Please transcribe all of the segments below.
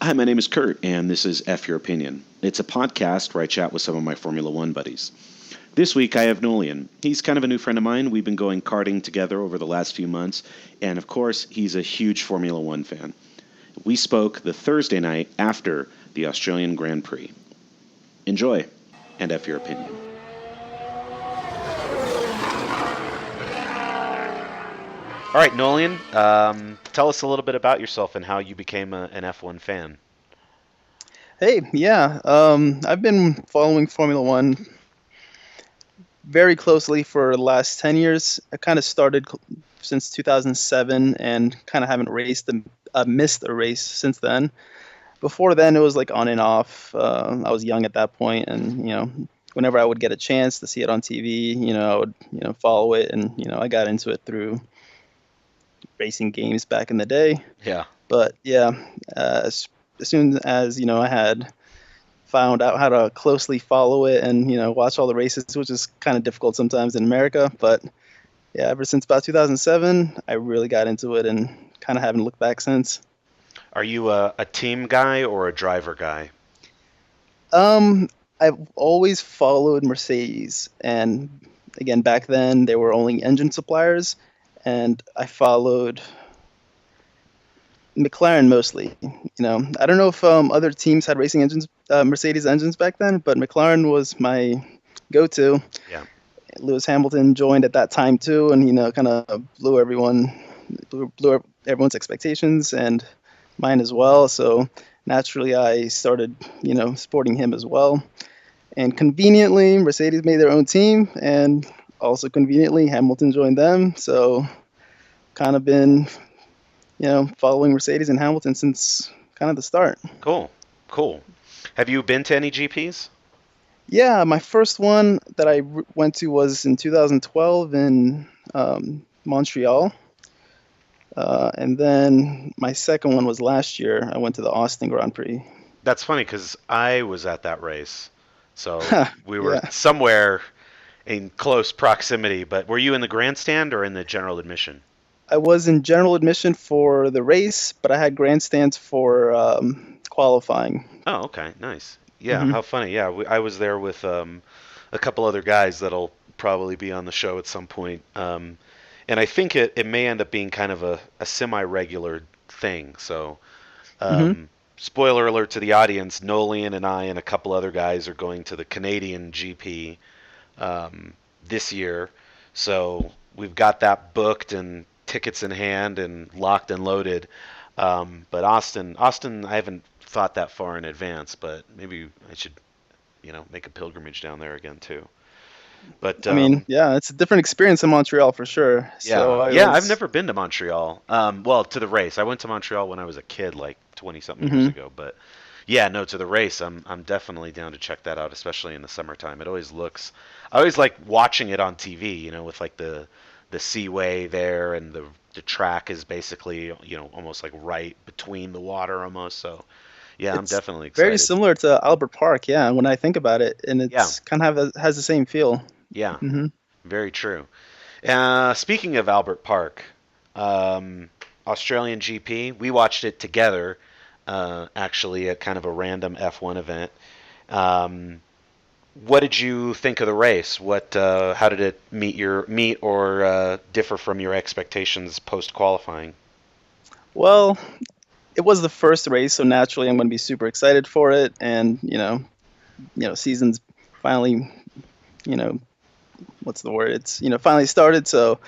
Hi, my name is Kurt, and this is F Your Opinion. It's a podcast where I chat with some of my Formula One buddies. This week I have Nolian. He's kind of a new friend of mine. We've been going karting together over the last few months, and of course, he's a huge Formula One fan. We spoke the Thursday night after the Australian Grand Prix. Enjoy, and F Your Opinion. All right, Nolian, tell us a little bit about yourself and how you became an F1 fan. Hey, yeah, I've been following Formula One very closely for the last 10 years. I kind of started since 2007 and kind of haven't missed a race since then. Before then, it was like on and off. I was young at that point, and whenever I would get a chance to see it on TV, I would follow it, and I got into it through racing games back in the day. Yeah. But yeah, as soon as I had found out how to closely follow it and watch all the races, which is kind of difficult sometimes in America. But yeah, ever since about 2007, I really got into it and kind of haven't looked back since. Are you a team guy or a driver guy? I've always followed Mercedes, and again, back then they were only engine suppliers, and I followed McLaren mostly. I don't know if other teams had racing engines, Mercedes engines back then, but McLaren was my go-to. Yeah. Lewis Hamilton joined at that time too, and kind of blew everyone's expectations and mine as well. So naturally, I started supporting him as well. And conveniently, Mercedes made their own team, and also conveniently, Hamilton joined them. So kind of been following Mercedes and Hamilton since kind of the start. Cool. Have you been to any GPs? Yeah, my first one that I went to was in 2012 in Montreal. And then my second one was last year. I went to the Austin Grand Prix. That's funny because I was at that race. So we were Yeah. somewhere in close proximity. But were you in the grandstand or in the general admission? I was in general admission for the race, but I had grandstands for qualifying. Oh, okay. Nice. Yeah, hmm how funny. Yeah, I was there with a couple other guys that'll probably be on the show at some point. And I think it may end up being kind of a semi-regular thing. So, hmm spoiler alert to the audience, Nolian and I and a couple other guys are going to the Canadian GP this year. So we've got that booked and tickets in hand and locked and loaded. But Austin, I haven't thought that far in advance, but maybe I should, make a pilgrimage down there again too. But I mean, yeah, it's a different experience in Montreal for sure. So I've never been to Montreal. Well, to the race. I went to Montreal when I was a kid, like 20 something years hmm ago. But yeah, no, to the race, I'm definitely down to check that out, especially in the summertime. I always like watching it on TV, with like the seaway there, and the track is basically, almost like right between the water almost. So yeah, I'm it's definitely very excited. similar to Albert Park, yeah, when I think about it, and Yeah, it's kind of has the same feel. yeah, hmm very true. Speaking of Albert Park, um, Australian GP, we watched it together, actually at kind of a random F1 event. Um, what did you think of the race? How did it meet or differ from your expectations post qualifying? Well, it was the first race, so naturally I'm going to be super excited for it, and season's finally, you know, what's the word? It's finally started, so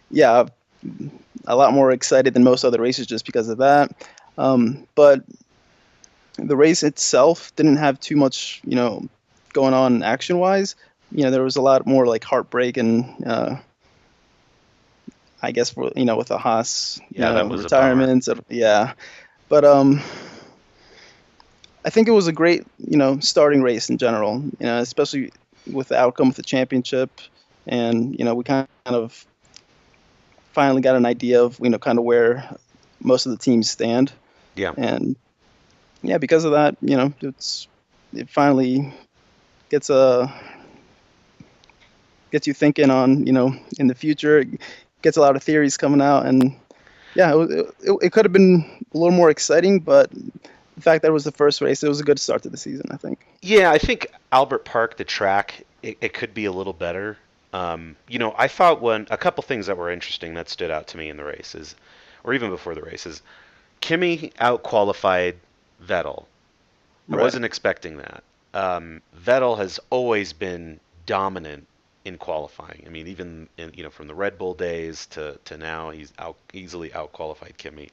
yeah, a lot more excited than most other races just because of that. But the race itself didn't have too much, going on action-wise. There was a lot more like heartbreak and I guess with the Haas, Yeah, that was a bummer. retirements. Yeah, but I think it was a great, starting race in general. Especially with the outcome of the championship, and we kind of finally got an idea of kind of where most of the teams stand, Yeah. and yeah, because of that, it finally gets gets you thinking on in the future. It gets a lot of theories coming out, and yeah, it could have been a little more exciting, but the fact that it was the first race, it was a good start to the season, I think. Yeah, I think Albert Park, the track, it could be a little better. I thought a couple things that were interesting that stood out to me in the races, or even before the races. Kimi out qualified Vettel. I Right. wasn't expecting that. Vettel has always been dominant in qualifying. I mean, even from the Red Bull days to now, he's easily out qualified Kimi.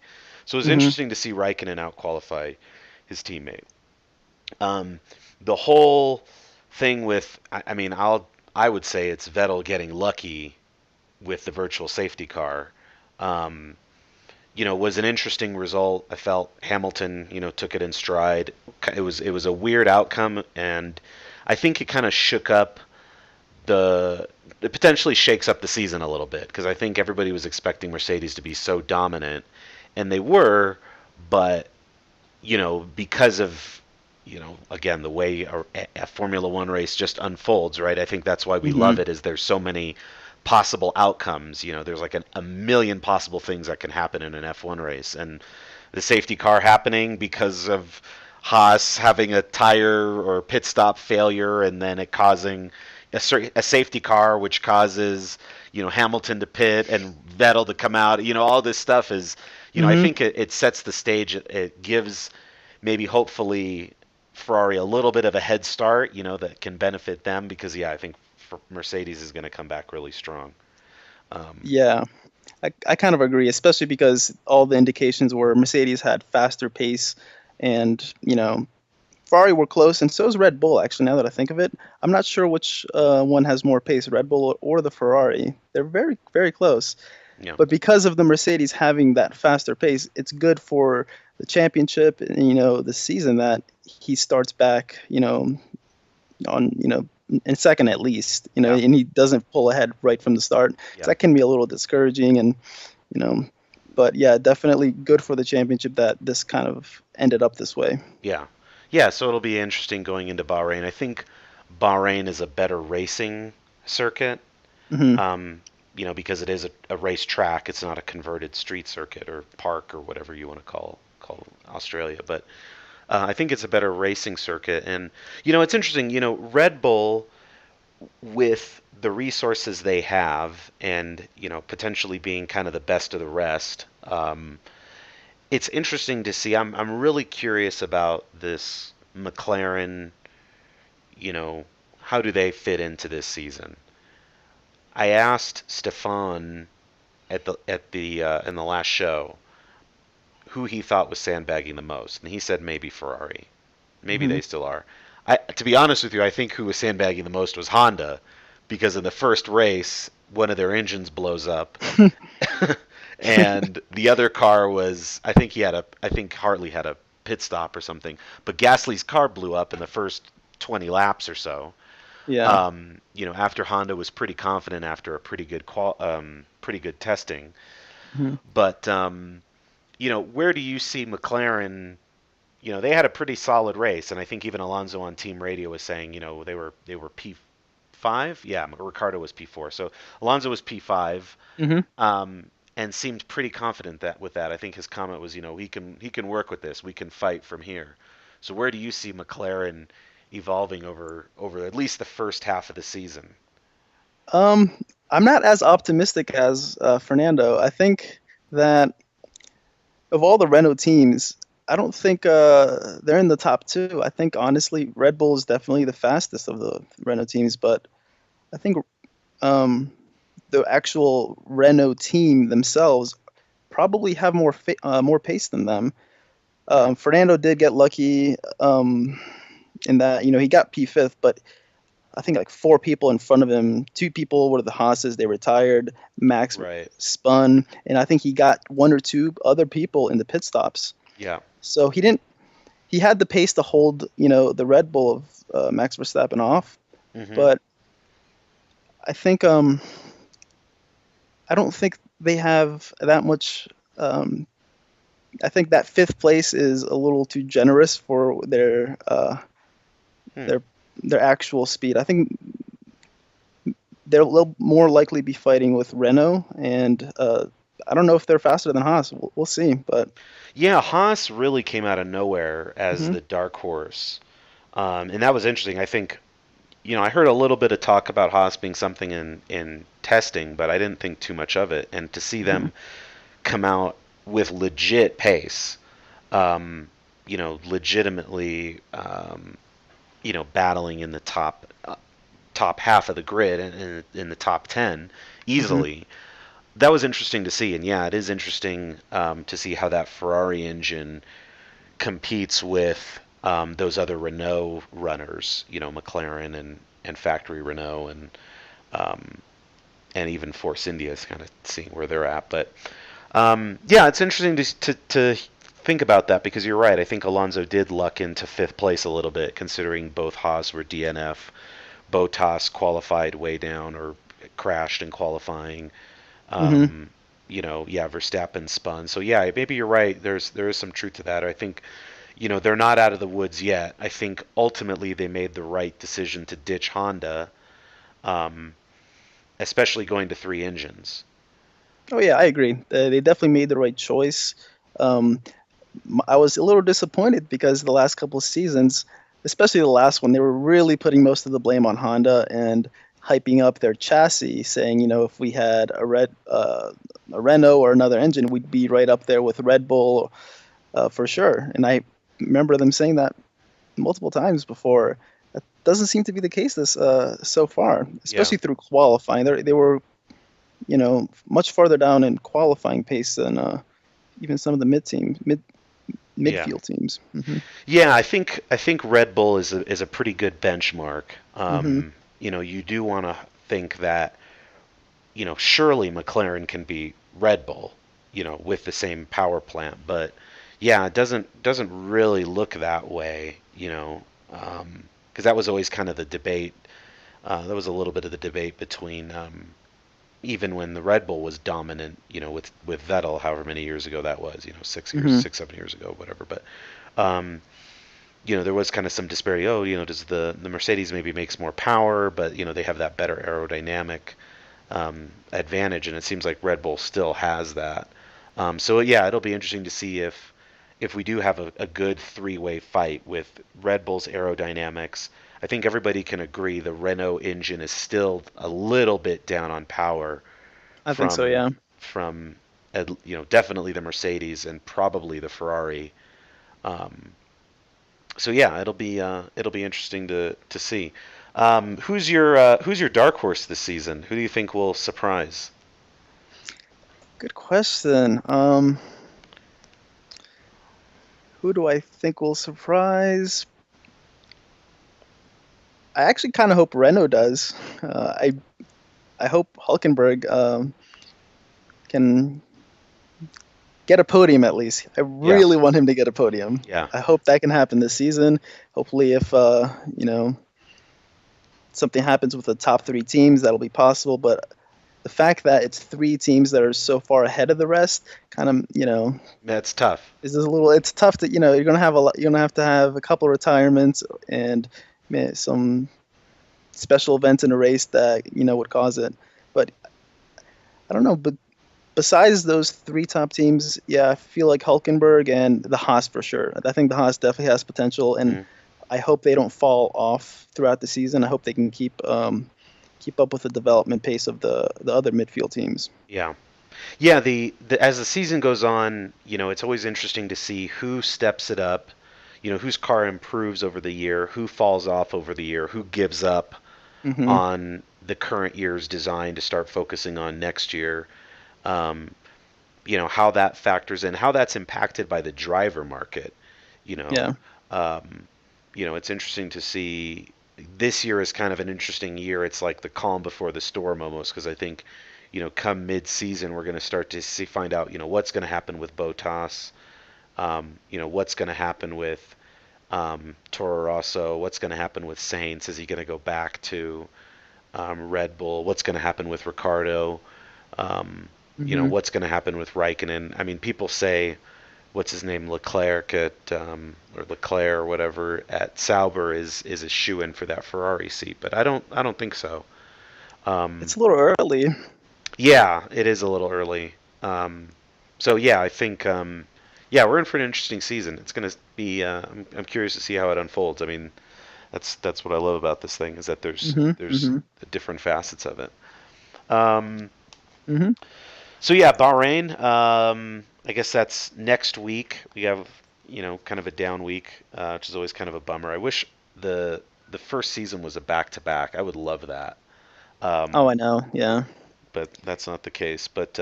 So it was Hmm. interesting to see Raikkonen out qualify his teammate. Um, the whole thing with, I mean, I would say it's Vettel getting lucky with the virtual safety car. Um, was an interesting result. I felt Hamilton, took it in stride. It was a weird outcome, and I think it kind of shook up the. It potentially shakes up the season a little bit because I think everybody was expecting Mercedes to be so dominant, and they were, but because of again the way a Formula One race just unfolds, right? I think that's why we Hmm. love it. Is there's so many possible outcomes. There's like a million possible things that can happen in an F1 race, and the safety car happening because of Haas having a tire or pit stop failure, and then it causing a safety car, which causes Hamilton to pit and Vettel to come out. All this stuff is, I Hmm. think it sets the stage. It gives maybe hopefully Ferrari a little bit of a head start, that can benefit them because I think Mercedes is going to come back really strong. Um, Yeah, I kind of agree, especially because all the indications were Mercedes had faster pace, and Ferrari were close, and so is Red Bull. Actually, now that I think of it, I'm not sure which one has more pace, Red Bull or the Ferrari. They're very, very close. yeah, But because of the Mercedes having that faster pace, it's good for the championship and the season that he starts back, on in second at least, yeah, and he doesn't pull ahead right from the start. yeah, So that can be a little discouraging, and you know, but yeah, definitely good for the championship that this kind of ended up this way. yeah, yeah. So it'll be interesting going into Bahrain. I think Bahrain is a better racing circuit. Hmm. Um, because it is a race track. It's not a converted street circuit or park or whatever you want to call Australia. But I think it's a better racing circuit. And it's interesting. Red Bull with the resources they have, and potentially being kind of the best of the rest. It's interesting to see. I'm really curious about this McLaren. You know, how do they fit into this season? I asked Stefan at the in the last show who he thought was sandbagging the most, and he said maybe Ferrari. Maybe Hmm. they still are. To be honest with you, I think who was sandbagging the most was Honda, because in the first race, one of their engines blows up, and the other car was, I think Hartley had a pit stop or something, but Gasly's car blew up in the first 20 laps or so. Yeah. After Honda was pretty confident after a pretty good testing. Hmm. But where do you see McLaren? They had a pretty solid race, and I think even Alonso on team radio was saying, they were P5. Yeah, Ricardo was P4, so Alonso was P5, Hmm. and seemed pretty confident that with that. I think his comment was, he can work with this. We can fight from here. So where do you see McLaren evolving over at least the first half of the season? Um, I'm not as optimistic as Fernando. I think that of all the Renault teams, I don't think they're in the top two. I think honestly, Red Bull is definitely the fastest of the Renault teams, but I think um, the actual Renault team themselves probably have more pace than them. Hmm. Fernando did get lucky in that he got P5th, but I think like four people in front of him, two people were the Haas's, they retired. Max Right. spun, and I think he got one or two other people in the pit stops. Yeah. So he didn't. He had the pace to hold, the Red Bull of Max Verstappen off, Hmm. but I think I don't think they have that much. Um, I think that fifth place is a little too generous for Hmm. their their actual speed. I think they'll more likely be fighting with Renault, and I don't know if they're faster than Haas. We'll see, but Yeah, Haas really came out of nowhere as hmm the dark horse, and that was interesting. I think I heard a little bit of talk about Haas being something in testing, but I didn't think too much of it. And to see hmm them come out with legit pace, legitimately, battling in the top half of the grid and in the top 10 hmm easily. That was interesting to see, and yeah, it is interesting to see how that Ferrari engine competes with those other Renault runners, McLaren and factory Renault um, and even Force India is kind of seeing where they're at. But yeah, it's interesting to think about that because you're right. I think Alonso did luck into fifth place a little bit, considering both Haas were DNF, Bottas qualified way down or crashed in qualifying. hmm Um, yeah, Verstappen spun. So yeah, maybe you're right. There is some truth to that. I think they're not out of the woods yet. I think ultimately they made the right decision to ditch Honda, um, especially going to three engines. Oh yeah, I agree. They definitely made the right choice. Um, I was a little disappointed because the last couple of seasons, especially the last one, they were really putting most of the blame on Honda and hyping up their chassis, saying, if we had a Renault or another engine, we'd be right up there with Red Bull for sure. And I remember them saying that multiple times before. That doesn't seem to be the case this so far, Yeah, especially through qualifying. They were much farther down in qualifying pace than even some of the yeah, midfield teams. yeah. I think Red Bull is a pretty good benchmark. Hmm You do want to think that surely McLaren can be Red Bull, with the same power plant, but yeah, it doesn't really look that way, because that was always kind of the debate. That was a little bit of the debate between even when the Red Bull was dominant, with Vettel, however many years ago that was, 6 years, hmm 6, 7 years ago, whatever. But um, there was kind of some disparity. Oh, does the Mercedes maybe makes more power, but they have that better aerodynamic advantage, and it seems like Red Bull still has that. So yeah, it'll be interesting to see if we do have a good three-way fight with Red Bull's aerodynamics. I think everybody can agree the Renault engine is still a little bit down on power I think so. from Yeah. from definitely the Mercedes and probably the Ferrari. Um, so yeah, it'll be interesting to see. Who's your dark horse this season? Who do you think will surprise? Good question. Who do I think will surprise? I actually kind of hope Renault does. I hope Hulkenberg can get a podium at least. I Yeah, really want him to get a podium. yeah, I hope that can happen this season. Hopefully, if something happens with the top three teams, that'll be possible. But the fact that it's three teams that are so far ahead of the rest, kind of, that's tough. is this a little. It's tough to, you're gonna have a lot. You're gonna have to have a couple of retirements and some special events in a race that would cause it. But I don't know. But besides those three top teams, yeah, I feel like Hulkenberg and the Haas for sure. I think the Haas definitely has potential, and Mm, I hope they don't fall off throughout the season. I hope they can keep up with the development pace of the other midfield teams. yeah, yeah. The as the season goes on, it's always interesting to see who steps it up. Whose car improves over the year, who falls off over the year, who gives up hmm on the current year's design to start focusing on next year. Um, how that factors in, how that's impacted by the driver market. You know, Yeah. um, it's interesting to see. This year is kind of an interesting year. It's like the calm before the storm almost, because I think, come mid-season we're going to start to find out, what's going to happen with Bottas, what's going to happen with Toro Rosso, what's going to happen with Sainz. Is he going to go back to Red Bull? What's going to happen with Ricardo? Um, hmm what's going to happen with Raikkonen? I mean, people say, what's his name, Leclerc or Leclerc or whatever at Sauber is a shoe in for that Ferrari seat, but I don't think so. Um, It's a little early. yeah, it is a little early. Um, so yeah, I think yeah, we're in for an interesting season. It's going to be. I'm curious to see how it unfolds. I mean, that's what I love about this thing is that Hmm. there's Hmm. different facets of it. Um, Hmm. so yeah, Bahrain. I guess that's next week. We have kind of a down week, which is always kind of a bummer. I wish the first season was a back to back. I would love that. Oh, Um, I know. Yeah. but that's not the case. But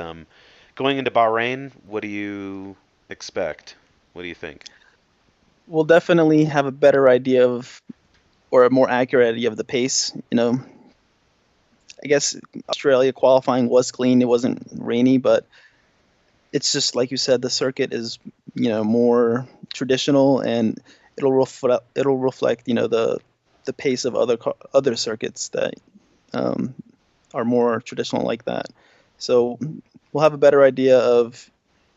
going into Bahrain, what do you expect? What do you think? We'll definitely have a better idea of, or a more accurate idea of the pace. I guess Australia qualifying was clean. It wasn't rainy, but it's just like you said, the circuit is, more traditional, and it'll reflect, the pace of other circuits that um, are more traditional like that. So we'll have a better idea of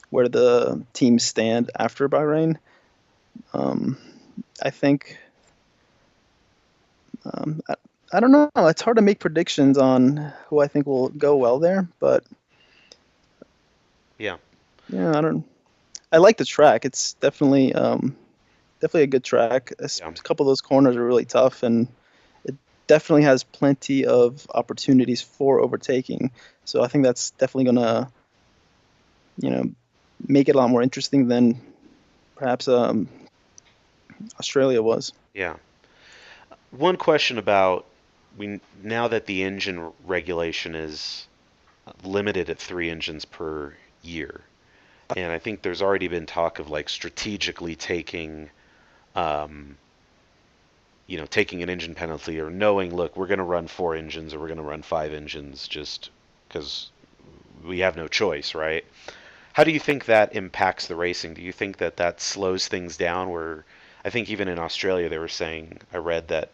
where the teams stand after Bahrain. Um, I think I don't know. It's hard to make predictions on who I think will go well there, but Yeah, yeah, I don't. I like the track. It's definitely a good track. yeah, A couple of those corners are really tough, and it definitely has plenty of opportunities for overtaking. So I think that's definitely gonna, you know, make it a lot more interesting than perhaps Australia was. yeah. One question about we now that the engine regulation is limited at 3 engines per year, and I think there's already been talk of like strategically um, taking an engine penalty or knowing, look, we're going to run 4 engines or we're going to run 5 engines just because we have no choice, right? How do you think that impacts the racing? Do you think that that slows things down? Where I think even in Australia they were saying, I read that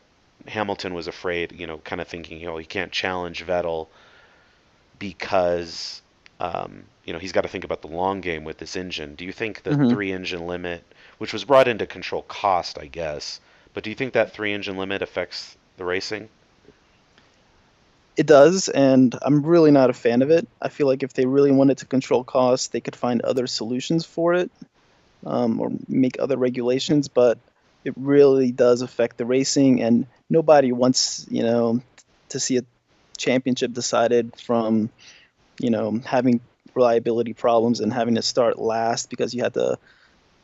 Hamilton was afraid, kind of thinking, he can't challenge Vettel because, he's got to think about the long game with this engine. Do you think the Hmm. 3 engine limit, which was brought in to control cost, I guess, but do you think that 3 engine limit affects the racing? It does, and I'm really not a fan of it. I feel like if they really wanted to control costs, they could find other solutions for it, or make other regulations. But it really does affect the racing, and nobody wants, to see a championship decided from, having reliability problems and having to start last because you had to,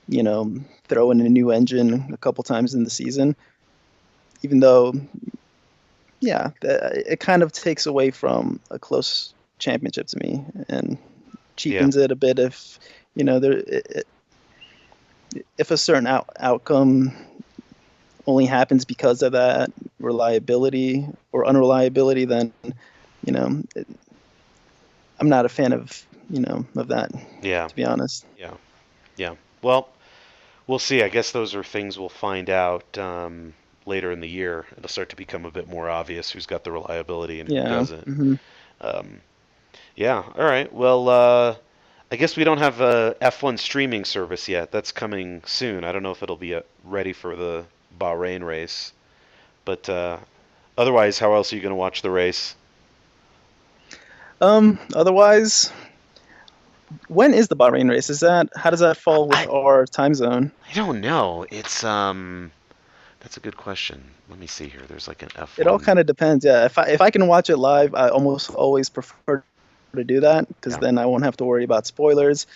you know, throw in a new engine a couple times in the season. Even though, yeah, it kind of takes away from a close championship to me and Yeah, cheapens it a bit if, if a certain outcome only happens because of that reliability or unreliability, then, you know, I'm not a fan of that, yeah, to be honest. yeah, yeah. Well, we'll see. I guess those are things we'll find out later in the year. It'll start to become a bit more obvious who's got the reliability and who Yeah. doesn't. Hmm. Um, yeah. All right. Well, I guess we don't have a F1 streaming service yet. That's coming soon. I don't know if it'll be ready for the Bahrain race, but otherwise, how else are you going to watch the race? Otherwise, when is the Bahrain race? How does that fall with I our time zone? I don't know. It's that's a good question. Let me see here. There's like an It all F1. kind of depends. Yeah, if I can watch it live, I almost always prefer to do that because Yeah. then I won't have to worry about spoilers.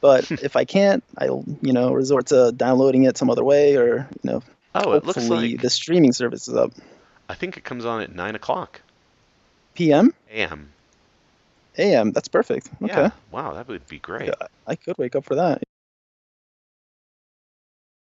But if I can't, I'll resort to downloading it some other way, or Oh, it looks hopefully the like streaming service is up. I think it comes on at 9 o'clock PM, a.m. AM. That's perfect. Okay, Yeah. Wow, that would be yeah, great. I could wake up for that.